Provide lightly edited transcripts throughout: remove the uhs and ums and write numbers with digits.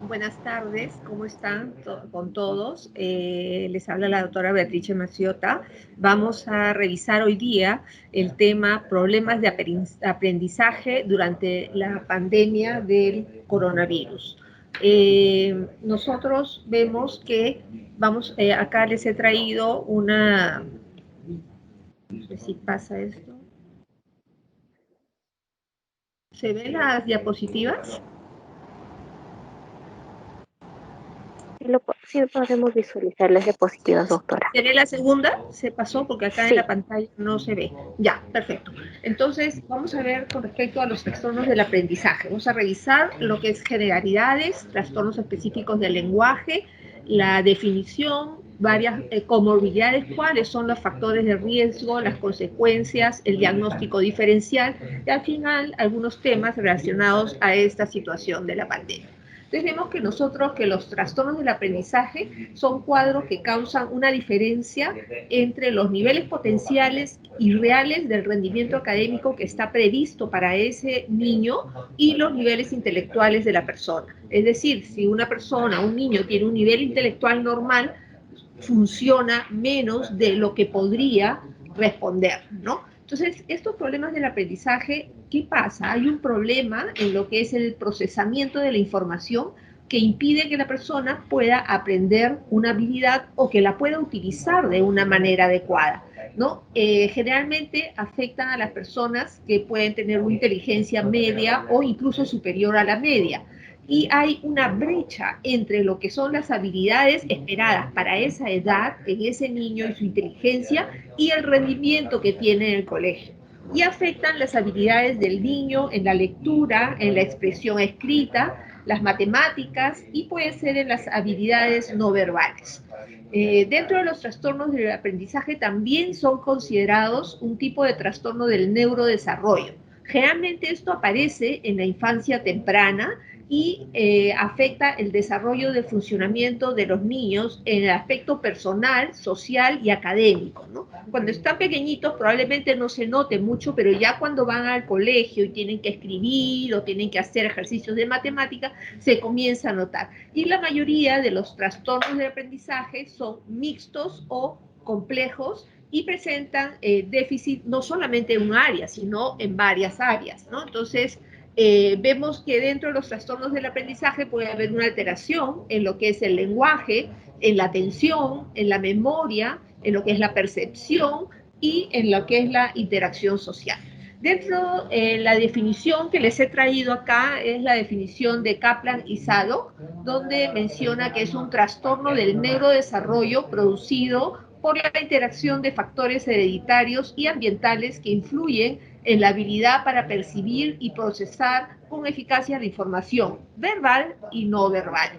Buenas tardes, ¿cómo están con todos? Les habla la doctora Beatrice Maciota. Vamos a revisar hoy día el tema problemas de aprendizaje durante la pandemia del coronavirus. Nosotros vemos que acá les he traído una, no sé si pasa esto. ¿Se ven las diapositivas? Sí podemos visualizar las diapositivas, doctora. ¿Se ve la segunda? Se pasó porque acá en Sí. la pantalla no se ve. Ya, perfecto. Entonces, vamos a ver con respecto a los trastornos del aprendizaje. Vamos a revisar lo que es generalidades, trastornos específicos del lenguaje, la definición, varias comorbilidades, cuáles son los factores de riesgo, las consecuencias, el diagnóstico diferencial y al final algunos temas relacionados a esta situación de la pandemia. Entonces vemos que los trastornos del aprendizaje son cuadros que causan una diferencia entre los niveles potenciales y reales del rendimiento académico que está previsto para ese niño y los niveles intelectuales de la persona. Es decir, si una persona, un niño, tiene un nivel intelectual normal, funciona menos de lo que podría responder, ¿no? Entonces, estos problemas del aprendizaje, ¿qué pasa? Hay un problema en lo que es el procesamiento de la información que impide que la persona pueda aprender una habilidad o que la pueda utilizar de una manera adecuada, ¿no? Generalmente afectan a las personas que pueden tener una inteligencia media o incluso superior a la media. Y hay una brecha entre lo que son las habilidades esperadas para esa edad, en ese niño y su inteligencia, y el rendimiento que tiene en el colegio. Y afectan las habilidades del niño en la lectura, en la expresión escrita, las matemáticas y puede ser en las habilidades no verbales. Dentro de los trastornos del aprendizaje también son considerados un tipo de trastorno del neurodesarrollo. Generalmente esto aparece en la infancia temprana y afecta el desarrollo del funcionamiento de los niños en el aspecto personal, social y académico, ¿no? Cuando están pequeñitos probablemente no se note mucho, pero ya cuando van al colegio y tienen que escribir o tienen que hacer ejercicios de matemática, se comienza a notar. Y la mayoría de los trastornos de aprendizaje son mixtos o complejos y presentan déficit no solamente en un área, sino en varias áreas, ¿no? Entonces, vemos que dentro de los trastornos del aprendizaje puede haber una alteración en lo que es el lenguaje, en la atención, en la memoria, en lo que es la percepción y en lo que es la interacción social. Dentro de la definición que les he traído acá es la definición de Kaplan y Zadok, donde menciona que es un trastorno del neurodesarrollo producido por la interacción de factores hereditarios y ambientales que influyen en la habilidad para percibir y procesar con eficacia la información verbal y no verbal.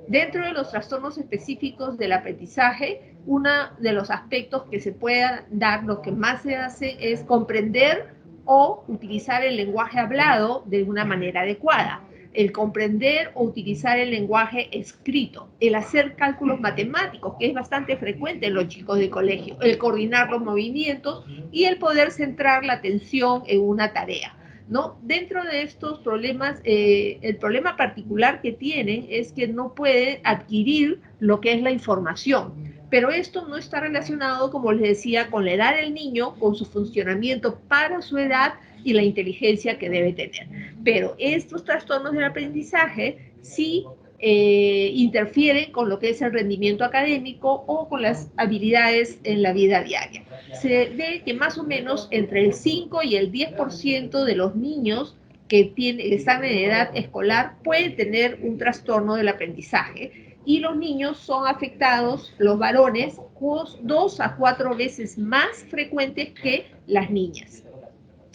Dentro de los trastornos específicos del aprendizaje, uno de los aspectos que se pueda dar, lo que más se hace es comprender o utilizar el lenguaje hablado de una manera adecuada, el comprender o utilizar el lenguaje escrito, el hacer cálculos matemáticos, que es bastante frecuente en los chicos de colegio, el coordinar los movimientos y el poder centrar la atención en una tarea, ¿no? Dentro de estos problemas, el problema particular que tienen es que no pueden adquirir lo que es la información. Pero esto no está relacionado, como les decía, con la edad del niño, con su funcionamiento para su edad y la inteligencia que debe tener. Pero estos trastornos del aprendizaje sí interfieren con lo que es el rendimiento académico o con las habilidades en la vida diaria. Se ve que más o menos entre el 5 y el 10% de los niños que están en edad escolar pueden tener un trastorno del aprendizaje y los niños son afectados, los varones, 2 a 4 veces más frecuentes que las niñas.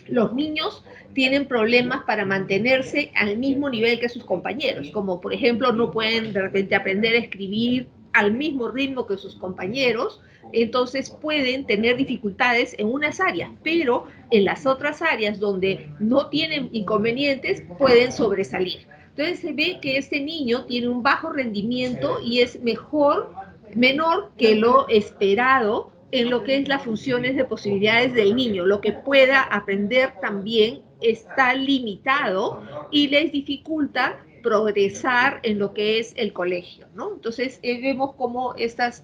Los niños tienen problemas para mantenerse al mismo nivel que sus compañeros, como por ejemplo no pueden de repente aprender a escribir al mismo ritmo que sus compañeros, entonces pueden tener dificultades en unas áreas, pero en las otras áreas donde no tienen inconvenientes pueden sobresalir. Entonces se ve que este niño tiene un bajo rendimiento y es menor que lo esperado en lo que es las funciones de posibilidades del niño. Lo que pueda aprender también está limitado y les dificulta progresar en lo que es el colegio, ¿no? Entonces, vemos cómo estos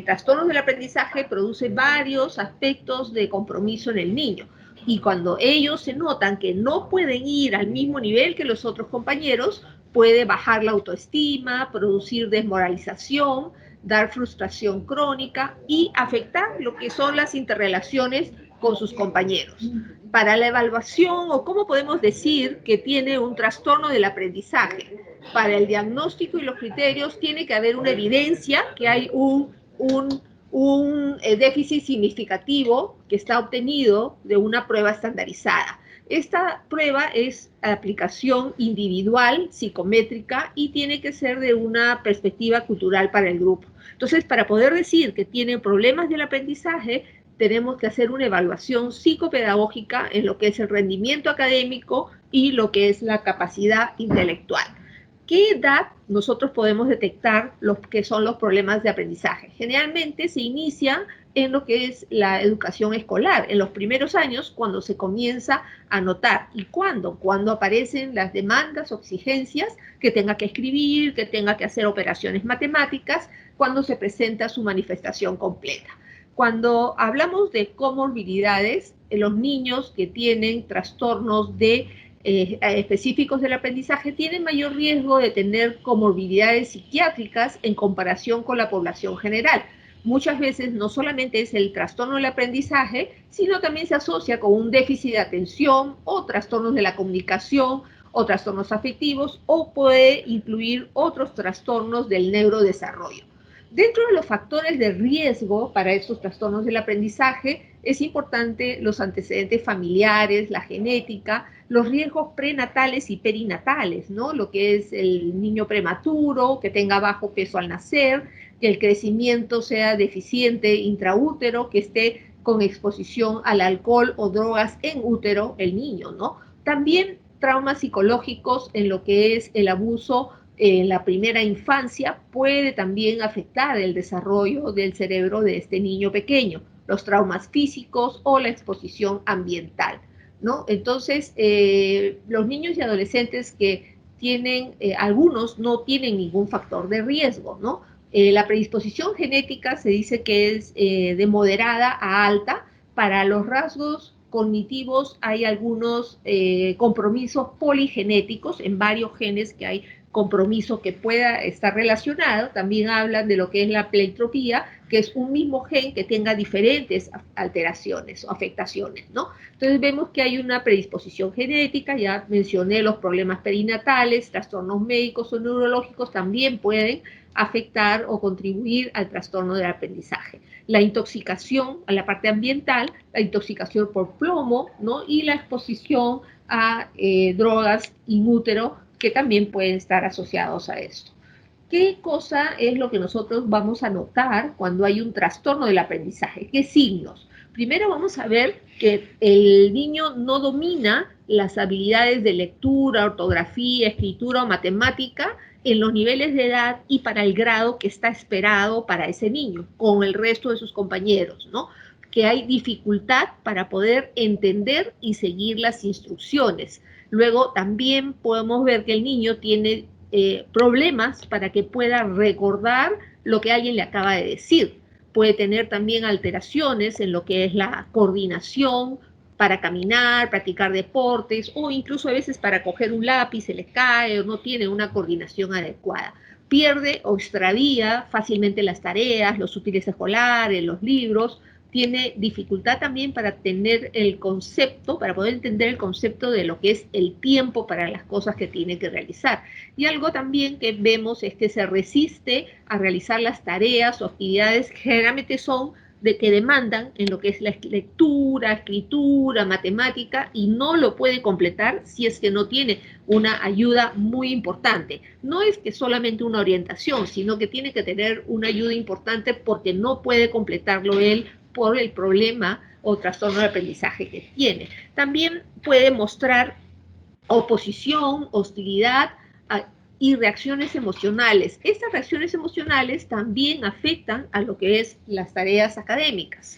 trastornos del aprendizaje producen varios aspectos de compromiso en el niño. Y cuando ellos se notan que no pueden ir al mismo nivel que los otros compañeros, puede bajar la autoestima, producir desmoralización, dar frustración crónica y afectar lo que son las interrelaciones con sus compañeros. Para la evaluación, o cómo podemos decir que tiene un trastorno del aprendizaje, para el diagnóstico y los criterios tiene que haber una evidencia que hay un déficit significativo que está obtenido de una prueba estandarizada. Esta prueba es aplicación individual, psicométrica, y tiene que ser de una perspectiva cultural para el grupo. Entonces, para poder decir que tienen problemas del aprendizaje, tenemos que hacer una evaluación psicopedagógica en lo que es el rendimiento académico y lo que es la capacidad intelectual. ¿Qué edad nosotros podemos detectar los que son los problemas de aprendizaje? Generalmente se inicia en lo que es la educación escolar, en los primeros años, cuando se comienza a notar. ¿Y cuándo? Cuando aparecen las demandas o exigencias que tenga que escribir, que tenga que hacer operaciones matemáticas, cuando se presenta su manifestación completa. Cuando hablamos de comorbilidades, los niños que tienen trastornos específicos del aprendizaje tienen mayor riesgo de tener comorbilidades psiquiátricas en comparación con la población general. Muchas veces no solamente es el trastorno del aprendizaje, sino también se asocia con un déficit de atención o trastornos de la comunicación o trastornos afectivos, o puede incluir otros trastornos del neurodesarrollo. Dentro de los factores de riesgo para estos trastornos del aprendizaje es importante los antecedentes familiares, la genética, los riesgos prenatales y perinatales, ¿no? Lo que es el niño prematuro, que tenga bajo peso al nacer, que el crecimiento sea deficiente intraútero, que esté con exposición al alcohol o drogas en útero el niño, ¿no? También traumas psicológicos en lo que es el abuso en la primera infancia puede también afectar el desarrollo del cerebro de este niño pequeño, los traumas físicos o la exposición ambiental, ¿no? Entonces, los niños y adolescentes que tienen, algunos no tienen ningún factor de riesgo, ¿no? La predisposición genética se dice que es de moderada a alta. Para los rasgos cognitivos hay algunos compromisos poligenéticos en varios genes que hay compromiso que pueda estar relacionado. También hablan de lo que es la pleitropía, que es un mismo gen que tenga diferentes alteraciones o afectaciones, ¿no? Entonces vemos que hay una predisposición genética, ya mencioné los problemas perinatales, trastornos médicos o neurológicos también pueden afectar o contribuir al trastorno del aprendizaje. La intoxicación a la parte ambiental, la intoxicación por plomo, ¿no? Y la exposición a drogas in útero, que también pueden estar asociados a esto. ¿Qué cosa es lo que nosotros vamos a notar cuando hay un trastorno del aprendizaje? ¿Qué signos? Primero vamos a ver que el niño no domina las habilidades de lectura, ortografía, escritura o matemática en los niveles de edad y para el grado que está esperado para ese niño, con el resto de sus compañeros, ¿no? Que hay dificultad para poder entender y seguir las instrucciones. Luego también podemos ver que el niño tiene problemas para que pueda recordar lo que alguien le acaba de decir. Puede tener también alteraciones en lo que es la coordinación para caminar, practicar deportes o incluso a veces para coger un lápiz se le cae o no tiene una coordinación adecuada. Pierde o extravía fácilmente las tareas, los útiles escolares, los libros. Tiene dificultad también para tener el concepto, para poder entender el concepto de lo que es el tiempo para las cosas que tiene que realizar. Y algo también que vemos es que se resiste a realizar las tareas o actividades que generalmente son de que demandan en lo que es la lectura, escritura, matemática, y no lo puede completar si es que no tiene una ayuda muy importante. No es que solamente una orientación, sino que tiene que tener una ayuda importante porque no puede completarlo él por el problema o trastorno de aprendizaje que tiene. También puede mostrar oposición, hostilidad y reacciones emocionales. Estas reacciones emocionales también afectan a lo que es las tareas académicas.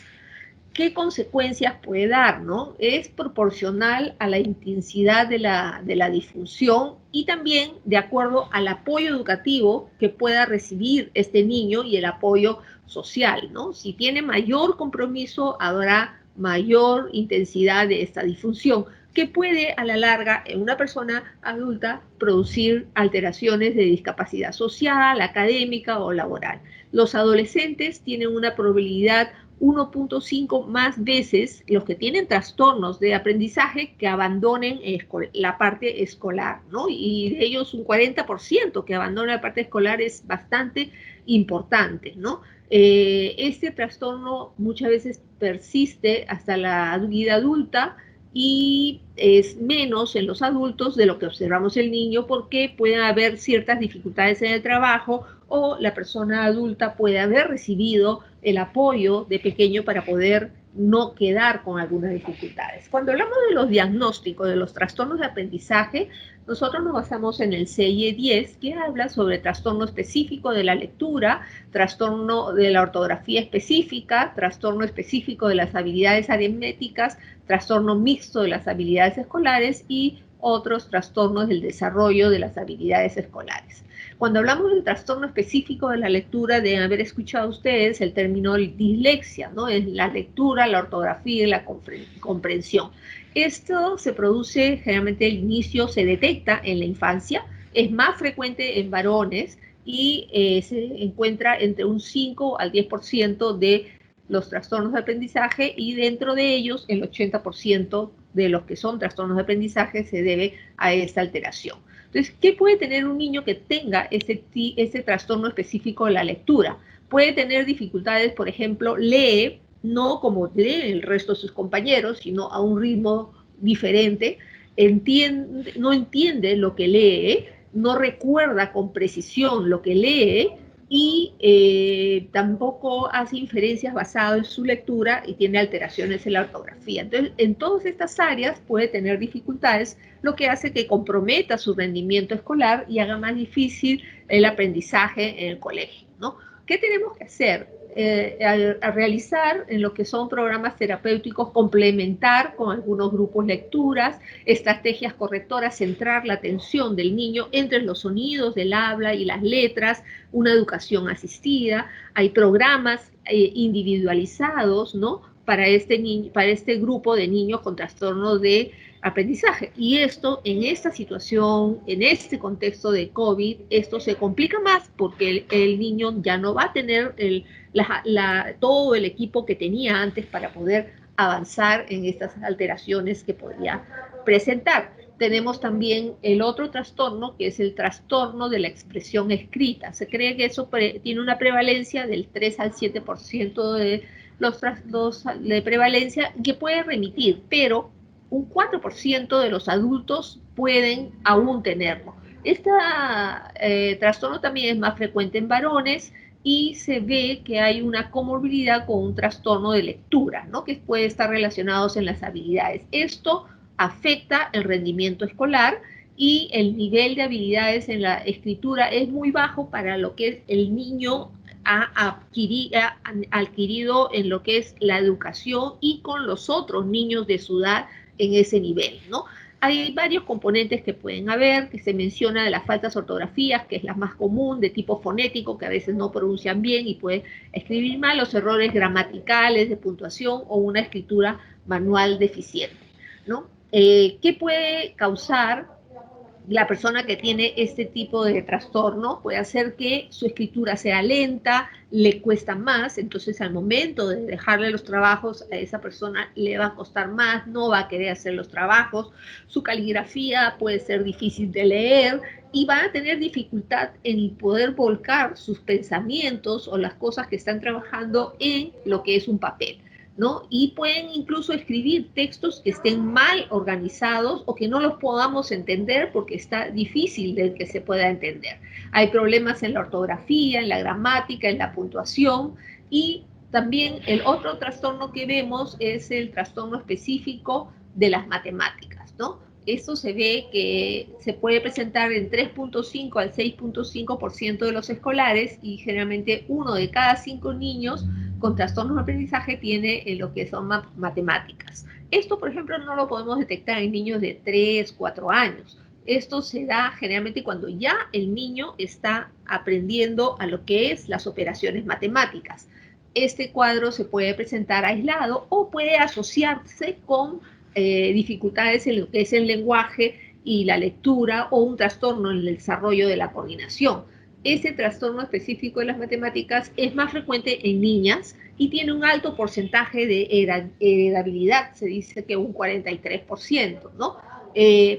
¿qué consecuencias puede dar, no? Es proporcional a la intensidad de la disfunción y también de acuerdo al apoyo educativo que pueda recibir este niño y el apoyo social, ¿no? Si tiene mayor compromiso, habrá mayor intensidad de esta disfunción, que puede a la larga en una persona adulta producir alteraciones de discapacidad social, académica o laboral. Los adolescentes tienen una probabilidad 1.5 más veces los que tienen trastornos de aprendizaje que abandonen la parte escolar, ¿no? Y de ellos un 40% que abandona la parte escolar es bastante importante, ¿no? Este trastorno muchas veces persiste hasta la vida adulta y es menos en los adultos de lo que observamos en el niño porque pueden haber ciertas dificultades en el trabajo o la persona adulta puede haber recibido el apoyo de pequeño para poder no quedar con algunas dificultades. Cuando hablamos de los diagnósticos de los trastornos de aprendizaje, nosotros nos basamos en el CIE-10, que habla sobre trastorno específico de la lectura, trastorno de la ortografía específica, trastorno específico de las habilidades aritméticas, trastorno mixto de las habilidades escolares y otros trastornos del desarrollo de las habilidades escolares. Cuando hablamos del trastorno específico de la lectura, deben haber escuchado ustedes el término dislexia, ¿no? Es la lectura, la ortografía y la comprensión. Esto se produce generalmente al inicio, se detecta en la infancia, es más frecuente en varones y se encuentra entre un 5 al 10% de los trastornos de aprendizaje y dentro de ellos el 80% de los que son trastornos de aprendizaje se debe a esta alteración. Entonces, ¿qué puede tener un niño que tenga ese trastorno específico de la lectura? Puede tener dificultades, por ejemplo, lee, no como lee el resto de sus compañeros, sino a un ritmo diferente, no entiende lo que lee, no recuerda con precisión lo que lee y tampoco hace inferencias basadas en su lectura y tiene alteraciones en la ortografía. Entonces, en todas estas áreas puede tener dificultades, lo que hace que comprometa su rendimiento escolar y haga más difícil el aprendizaje en el colegio, ¿no? ¿Qué tenemos que hacer? A realizar en lo que son programas terapéuticos, complementar con algunos grupos lecturas, estrategias correctoras, centrar la atención del niño entre los sonidos del habla y las letras, una educación asistida, hay programas individualizados, ¿no? Para este grupo de niños con trastornos de aprendizaje. Y esto, en esta situación, en este contexto de COVID, esto se complica más porque el niño ya no va a tener todo el equipo que tenía antes para poder avanzar en estas alteraciones que podía presentar. Tenemos también el otro trastorno, que es el trastorno de la expresión escrita. Se cree que eso tiene una prevalencia del 3 al 7% de los de prevalencia que puede remitir, pero un 4% de los adultos pueden aún tenerlo. Este trastorno también es más frecuente en varones y se ve que hay una comorbilidad con un trastorno de lectura, ¿no? Que puede estar relacionados en las habilidades. Esto afecta el rendimiento escolar y el nivel de habilidades en la escritura es muy bajo para lo que es el niño ha adquirido en lo que es la educación y con los otros niños de su edad en ese nivel, ¿no? Hay varios componentes que pueden haber, que se menciona de las faltas ortografías, que es la más común, de tipo fonético, que a veces no pronuncian bien y pueden escribir mal, los errores gramaticales, de puntuación o una escritura manual deficiente, ¿no? ¿Qué puede causar la persona que tiene este tipo de trastorno? Puede hacer que su escritura sea lenta, le cuesta más, entonces al momento de dejarle los trabajos a esa persona le va a costar más, no va a querer hacer los trabajos, su caligrafía puede ser difícil de leer y va a tener dificultad en poder volcar sus pensamientos o las cosas que están trabajando en lo que es un papel, ¿no? Y pueden incluso escribir textos que estén mal organizados o que no los podamos entender porque está difícil de que se pueda entender. Hay problemas en la ortografía, en la gramática, en la puntuación y también el otro trastorno que vemos es el trastorno específico de las matemáticas, ¿no? Esto se ve que se puede presentar en 3.5 al 6.5% de los escolares y generalmente 1 de cada 5 niños con trastornos de aprendizaje tiene lo que son matemáticas. Esto, por ejemplo, no lo podemos detectar en niños de 3, 4 años. Esto se da generalmente cuando ya el niño está aprendiendo a lo que es las operaciones matemáticas. Este cuadro se puede presentar aislado o puede asociarse con dificultades en lo que es el lenguaje y la lectura o un trastorno en el desarrollo de la coordinación. Ese trastorno específico de las matemáticas es más frecuente en niñas y tiene un alto porcentaje de heredabilidad, se dice que un 43%, ¿no?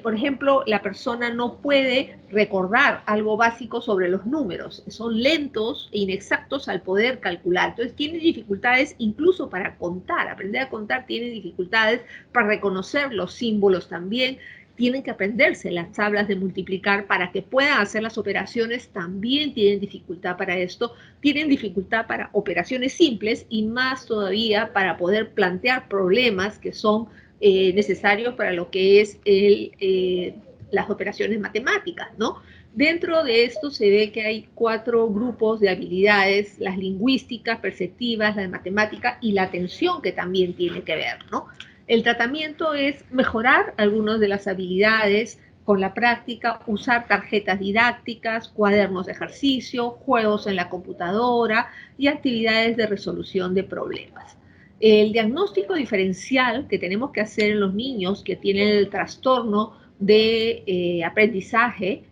Por ejemplo, la persona no puede recordar algo básico sobre los números, son lentos e inexactos al poder calcular, entonces tienen dificultades incluso para contar, aprender a contar tiene dificultades para reconocer los símbolos también, tienen que aprenderse las tablas de multiplicar para que puedan hacer las operaciones, también tienen dificultad para esto, tienen dificultad para operaciones simples y más todavía para poder plantear problemas que son necesarios para lo que es las operaciones matemáticas, ¿no? Dentro de esto se ve que hay 4 grupos de habilidades, las lingüísticas, perceptivas, la de matemática y la atención que también tiene que ver, ¿no? El tratamiento es mejorar algunas de las habilidades con la práctica, usar tarjetas didácticas, cuadernos de ejercicio, juegos en la computadora y actividades de resolución de problemas. El diagnóstico diferencial que tenemos que hacer en los niños que tienen el trastorno de aprendizaje,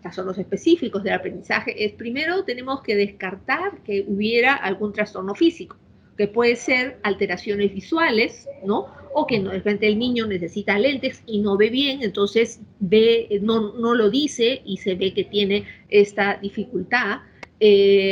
trastornos específicos del aprendizaje, es primero tenemos que descartar que hubiera algún trastorno físico, que puede ser alteraciones visuales, ¿no? O que de repente el niño necesita lentes y no ve bien, entonces no lo dice y se ve que tiene esta dificultad.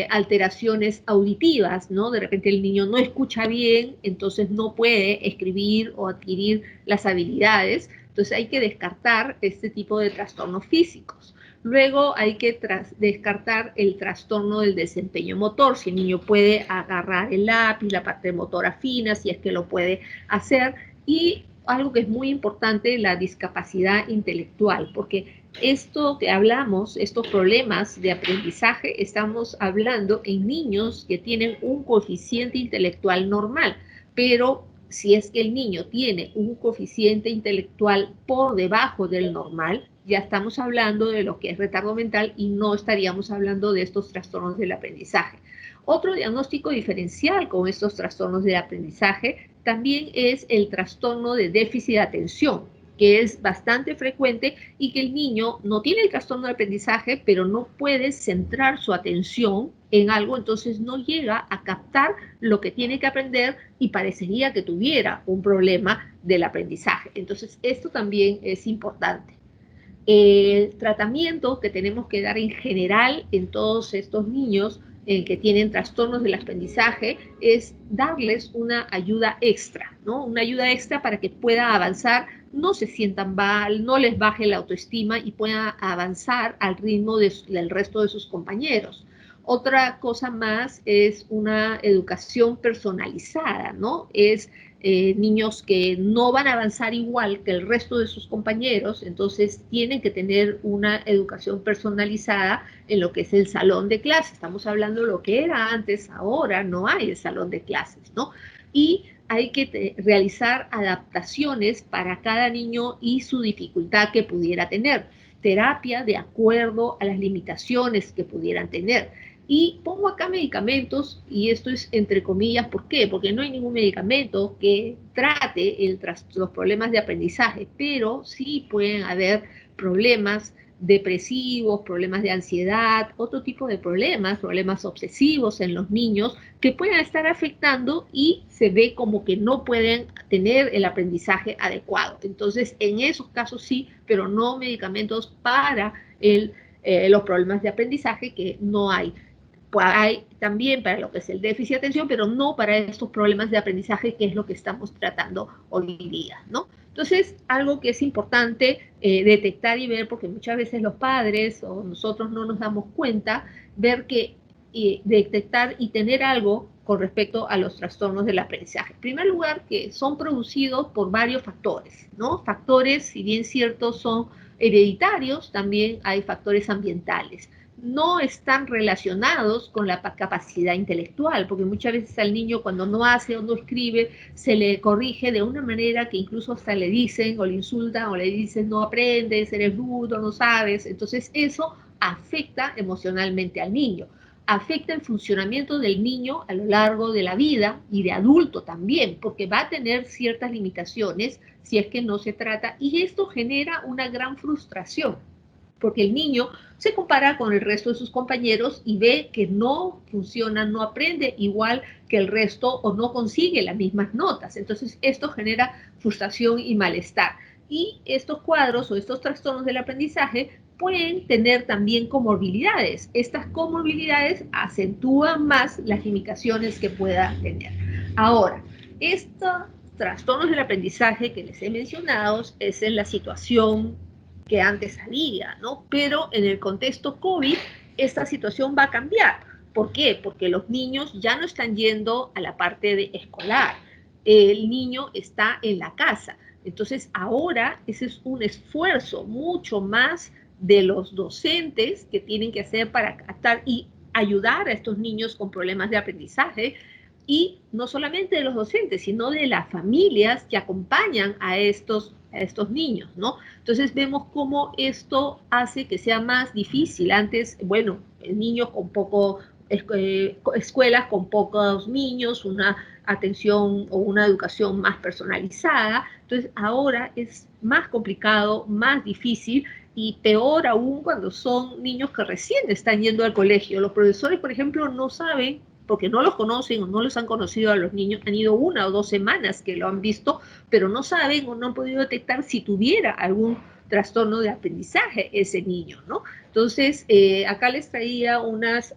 Alteraciones auditivas, ¿no? De repente el niño no escucha bien, entonces no puede escribir o adquirir las habilidades, entonces hay que descartar este tipo de trastornos físicos. Luego hay que descartar el trastorno del desempeño motor, si el niño puede agarrar el lápiz, la parte motora fina, si es que lo puede hacer, y algo que es muy importante, la discapacidad intelectual, porque esto que hablamos, estos problemas de aprendizaje, estamos hablando en niños que tienen un coeficiente intelectual normal, pero si es que el niño tiene un coeficiente intelectual por debajo del normal, ya estamos hablando de lo que es retardo mental y no estaríamos hablando de estos trastornos del aprendizaje. Otro diagnóstico diferencial con estos trastornos del aprendizaje también es el trastorno de déficit de atención, que es bastante frecuente y que el niño no tiene el trastorno de aprendizaje, pero no puede centrar su atención en algo, entonces no llega a captar lo que tiene que aprender y parecería que tuviera un problema del aprendizaje. Entonces, esto también es importante. El tratamiento que tenemos que dar en general en todos estos niños que tienen trastornos del aprendizaje es darles una ayuda extra, ¿no? Una ayuda extra para que pueda avanzar, no se sientan mal, no les baje la autoestima y puedan avanzar al ritmo del resto de sus compañeros. Otra cosa más es una educación personalizada, ¿no? Es niños que no van a avanzar igual que el resto de sus compañeros, entonces tienen que tener una educación personalizada en lo que es el salón de clases. Estamos hablando de lo que era antes, ahora no hay el salón de clases, ¿no? Y hay que realizar adaptaciones para cada niño y su dificultad que pudiera tener. Terapia de acuerdo a las limitaciones que pudieran tener. Y pongo acá medicamentos, y esto es entre comillas, ¿por qué? Porque no hay ningún medicamento que trate los problemas de aprendizaje, pero sí pueden haber problemas depresivos, problemas de ansiedad, otro tipo de problemas obsesivos en los niños que puedan estar afectando y se ve como que no pueden tener el aprendizaje adecuado. Entonces, en esos casos sí, pero no medicamentos para los problemas de aprendizaje que no hay. Pues hay también para lo que es el déficit de atención, pero no para estos problemas de aprendizaje, que es lo que estamos tratando hoy día, ¿no? Entonces, algo que es importante detectar y ver, porque muchas veces los padres o nosotros no nos damos cuenta, ver que detectar y tener algo con respecto a los trastornos del aprendizaje. En primer lugar, que son producidos por varios factores, ¿no? Factores, si bien ciertos, son hereditarios, también hay factores ambientales. no están relacionados con la capacidad intelectual, porque muchas veces al niño cuando no hace o no escribe, se le corrige de una manera que incluso hasta le dicen o le insultan o le dicen no aprendes, eres bruto, no sabes. Entonces eso afecta emocionalmente al niño, afecta el funcionamiento del niño a lo largo de la vida y de adulto también, porque va a tener ciertas limitaciones si es que no se trata, y esto genera una gran frustración, porque el niño se compara con el resto de sus compañeros y ve que no funciona, no aprende igual que el resto o no consigue las mismas notas. Entonces esto genera frustración y malestar. Y estos cuadros o estos trastornos del aprendizaje pueden tener también comorbilidades. Estas comorbilidades acentúan más las limitaciones que pueda tener. Ahora, estos trastornos del aprendizaje que les he mencionado es en la situación que antes había, ¿no? Pero en el contexto COVID, esta situación va a cambiar. ¿Por qué? Porque los niños ya no están yendo a la parte de escolar. El niño está en la casa. Entonces, ahora ese es un esfuerzo mucho más de los docentes que tienen que hacer para captar y ayudar a estos niños con problemas de aprendizaje, y no solamente de los docentes, sino de las familias que acompañan a estos niños, ¿no? Entonces vemos cómo esto hace que sea más difícil. Antes, bueno, niños con poco, escuelas con pocos niños, una atención o una educación más personalizada. Entonces ahora es más complicado, más difícil, y peor aún cuando son niños que recién están yendo al colegio. Los profesores, por ejemplo, no saben, porque no los conocen o no los han conocido a los niños, han ido 1 o 2 semanas que lo han visto, pero no saben o no han podido detectar si tuviera algún trastorno de aprendizaje ese niño, ¿no? Entonces, acá les traía unas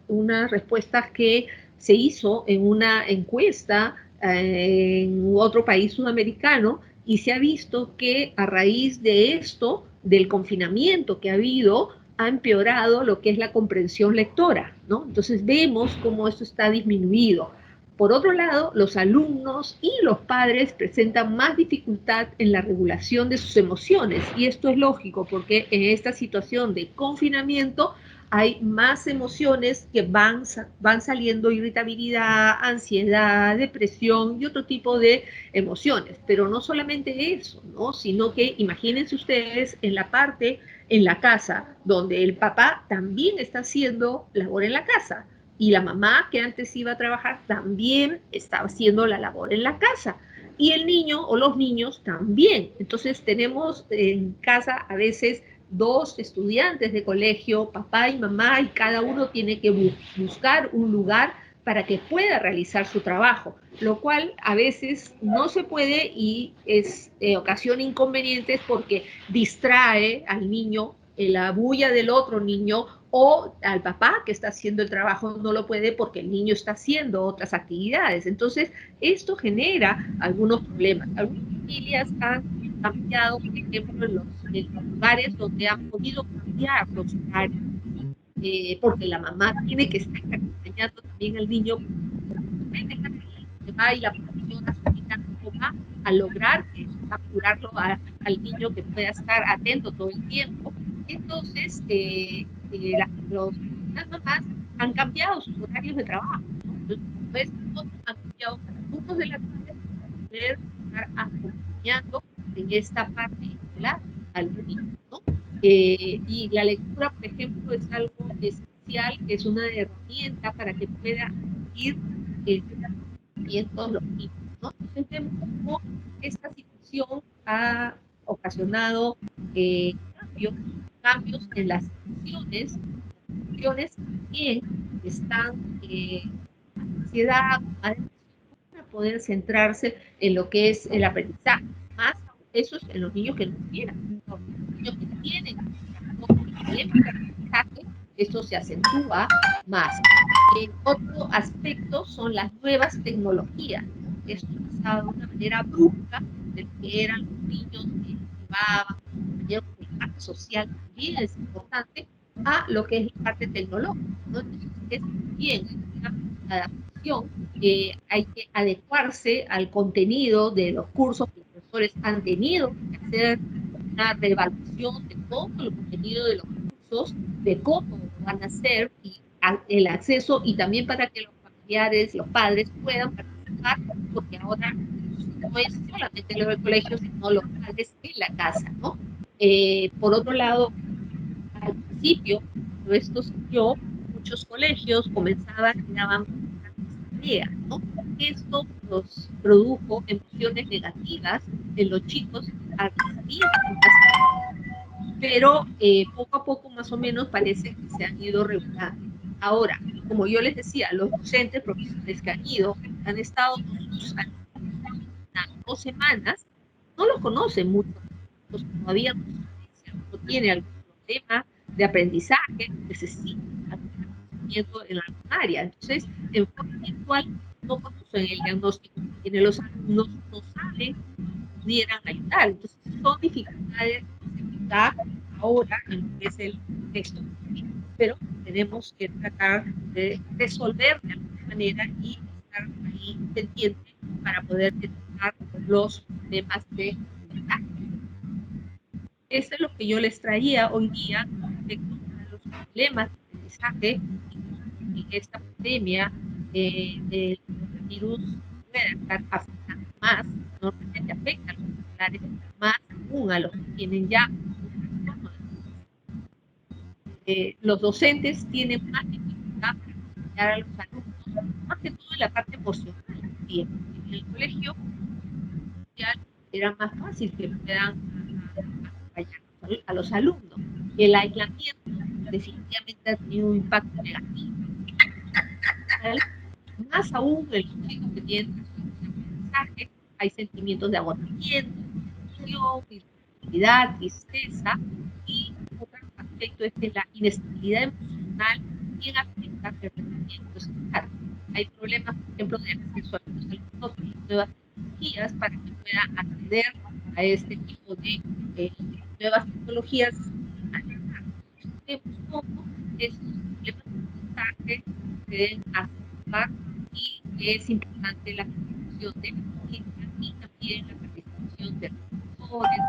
respuestas que se hizo en una encuesta en otro país sudamericano, y se ha visto que a raíz de esto, del confinamiento que ha habido, ha empeorado lo que es la comprensión lectora, ¿no? Entonces vemos cómo esto está disminuido. Por otro lado, los alumnos y los padres presentan más dificultad en la regulación de sus emociones, y esto es lógico porque en esta situación de confinamiento hay más emociones que van saliendo: irritabilidad, ansiedad, depresión y otro tipo de emociones. Pero no solamente eso, ¿no? Sino que imagínense ustedes en la parte en la casa, donde el papá también está haciendo labor en la casa, y la mamá, que antes iba a trabajar, también está haciendo la labor en la casa, y el niño o los niños también. Entonces tenemos en casa a veces 2 estudiantes de colegio, papá y mamá, y cada uno tiene que buscar un lugar para que pueda realizar su trabajo, lo cual a veces no se puede y ocasiona inconvenientes porque distrae al niño, la bulla del otro niño, o al papá que está haciendo el trabajo no lo puede porque el niño está haciendo otras actividades. Entonces, esto genera algunos problemas. Algunas familias han cambiado, por ejemplo, en los lugares donde han podido cambiar los horarios, porque la mamá tiene que estar acompañando también al niño, que va, y la profesora solita no va a lograr capturarlo al niño que pueda estar atento todo el tiempo. Entonces, las mamás han cambiado sus horarios de trabajo, ¿no? Entonces, han cambiado para turnos de la tarde para poder estar acompañando en esta parte escolar al niño, ¿no? Y la lectura, por ejemplo, es algo esencial, es una herramienta para que pueda ir todos los niños, ¿no? Entonces vemos cómo esta situación ha ocasionado cambios, cambios en las emociones también están ansiedad, para poder centrarse en lo que es el aprendizaje. Más eso es en los niños que no tienen, los niños que tienen problemas de aprendizaje, eso se acentúa más. Otro aspecto son las nuevas tecnologías, ¿no? Esto ha pasado de una manera brusca de lo que eran los niños que llevaban, el impacto social también es importante, a lo que es la parte tecnológica, ¿no? Entonces, es bien una adaptación, hay que adecuarse al contenido de los cursos que los profesores han tenido que hacer una reevaluación de todo el contenido de los cursos, de cómo van a hacer y el acceso y también para que los familiares, los padres puedan participar, porque ahora no es solamente los del colegio, sino los padres en la casa, ¿no? Por otro lado, al principio, cuando esto salió, muchos colegios comenzaban y daban tareas, ¿no? Esto nos produjo emociones negativas en los chicos al recibir pero poco a poco más o menos parece que se han ido regulando. Ahora, como yo les decía, los docentes, profesores que han estado con sus alumnos 2 semanas, no los conocen mucho, pues todavía no tiene algún problema de aprendizaje, necesita conocimiento en alguna área. Entonces, en forma virtual no conocen el diagnóstico que tienen los alumnos, no saben, pudieran ayudar. Entonces, son dificultades que da ahora en lo que es el texto, pero tenemos que tratar de resolver de alguna manera y estar ahí pendiente para poder detectar los problemas de aprendizaje. Eso es lo que yo les traía hoy día respecto a los problemas de aprendizaje en esta pandemia del virus puede estar afectando más, normalmente afecta a los escolares, más aún a los que tienen ya los docentes tienen más dificultad para acompañar a los alumnos, más que todo en la parte emocional. Y en el colegio era más fácil que puedan acompañar a los alumnos. El aislamiento definitivamente ha tenido un impacto negativo. Más aún en los chicos que tienen aprendizaje, hay sentimientos de agotamiento, irritabilidad, tristeza, y otro aspecto es que la inestabilidad emocional también afecta el rendimiento escolar. Hay problemas, por ejemplo, de acceso a los alumnos y nuevas tecnologías para que puedan acceder a este tipo de nuevas tecnologías. Cómo estos problemas de aprendizaje se deben aceptar y es importante la participación de la familia y también la participación de los profesores,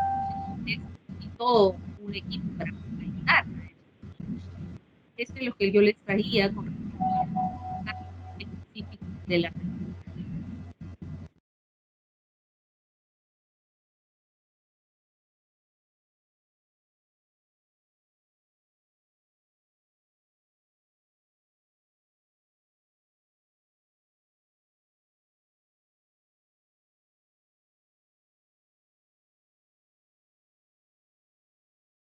docentes y todo un equipo para poder ayudar a esto. Esto es lo que yo les traía con respecto a los específicos de la